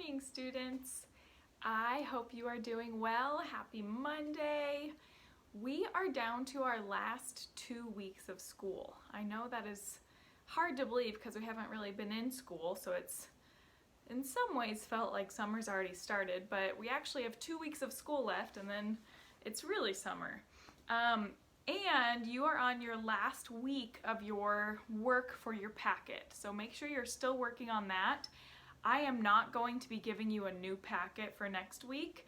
morning, students. I hope you are doing well. Happy Monday. We are down to our last 2 weeks of school. I know that is hard to believe because we haven't really been in school, so it's in some ways felt like summer's already started, but we actually have 2 weeks of school left and then it's really summer. And you are on your last week of your work for your packet, so make sure you're still working on that. I am not going to be giving you a new packet for next week.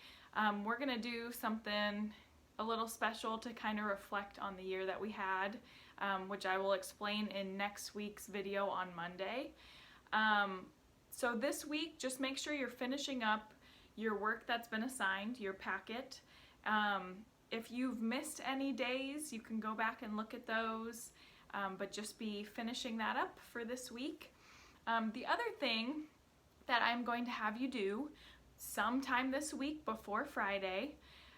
We're going to do something a little special to kind of reflect on the year that we had, which I will explain in next week's video on Monday. So this week, just make sure you're finishing up your work that's been assigned, your packet. If you've missed any days, you can go back and look at those, but just be finishing that up for this week. The other thing that I'm going to have you do sometime this week before Friday,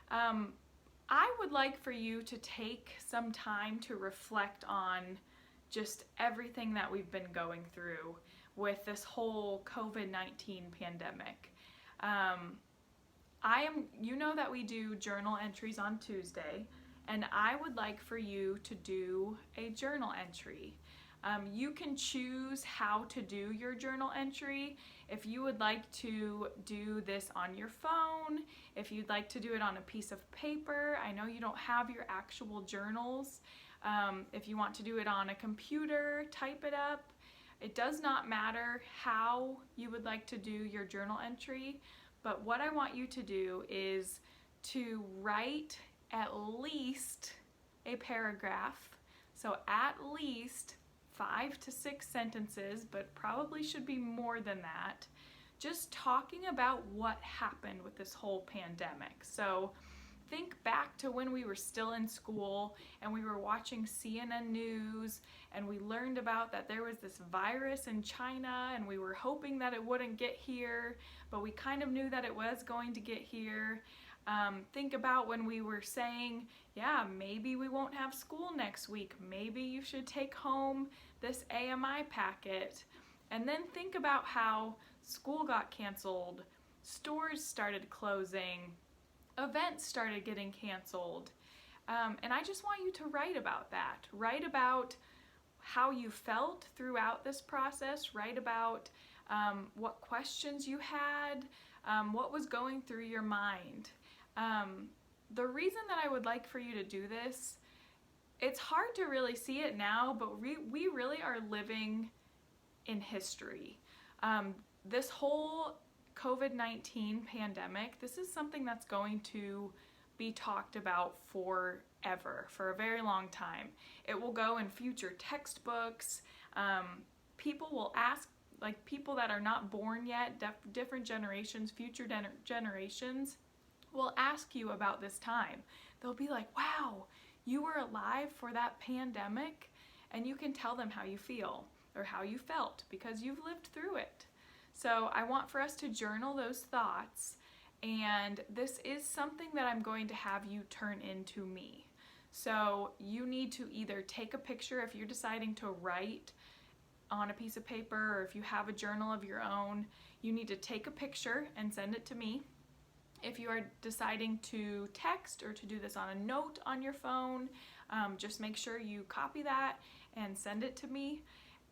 I would like for you to take some time to reflect on just everything that we've been going through with this whole COVID-19 pandemic. You know that we do journal entries on Tuesday, and I would like for you to do a journal entry. You can choose how to do your journal entry. If you would like to do this on your phone, if you'd like to do it on a piece of paper, I know you don't have your actual journals. If you want to do it on a computer, type it up. It does not matter how you would like to do your journal entry, but what I want you to do is to write at least a paragraph. So at least 5 to 6 sentences, but probably should be more than that, just talking about what happened with this whole pandemic. So think back to when we were still in school and we were watching CNN News and we learned about that there was this virus in China and we were hoping that it wouldn't get here, but we kind of knew that it was going to get here. Think about when we were saying, yeah, maybe we won't have school next week. Maybe you should take home this AMI packet. And then think about how school got canceled, stores started closing, events started getting canceled. And I just want you to write about that. Write about how you felt throughout this process. Write about what questions you had, what was going through your mind. The reason that I would like for you to do this, it's hard to really see it now, but we really are living in history. This whole COVID-19 pandemic, this is something that's going to be talked about forever, for a very long time. It will go in future textbooks. People will ask, like people that are not born yet, different generations, future generations, will ask you about this time. They'll be like, wow, you were alive for that pandemic, and you can tell them how you feel or how you felt because you've lived through it. So I want for us to journal those thoughts, and this is something that I'm going to have you turn into me. So you need to either take a picture if you're deciding to write on a piece of paper, or if you have a journal of your own, you need to take a picture and send it to me. If you are deciding to text or to do this on a note on your phone, just make sure you copy that and send it to me,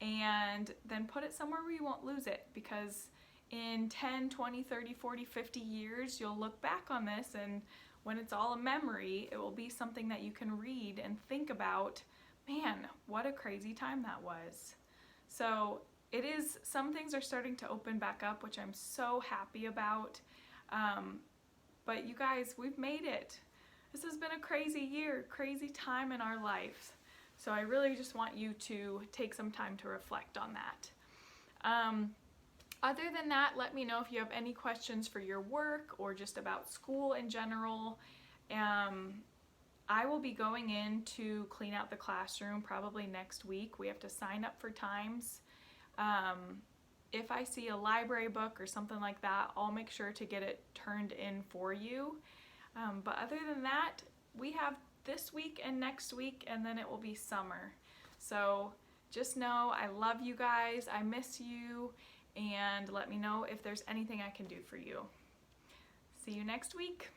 and then put it somewhere where you won't lose it, because in 10, 20, 30, 40, 50 years, you'll look back on this, and when it's all a memory, it will be something that you can read and think about, man, what a crazy time that was. So it is, some things are starting to open back up, which I'm so happy about. But you guys, we've made it. This has been a crazy year, crazy time in our lives. So I really just want you to take some time to reflect on that. Other than that, let me know if you have any questions for your work or just about school in general. I will be going in to clean out the classroom probably next week. We have to sign up for times. If I see a library book or something like that, I'll make sure to get it turned in for you. But other than that, we have this week and next week, and then it will be summer. So just know I love you guys, I miss you, and let me know if there's anything I can do for you. See you next week.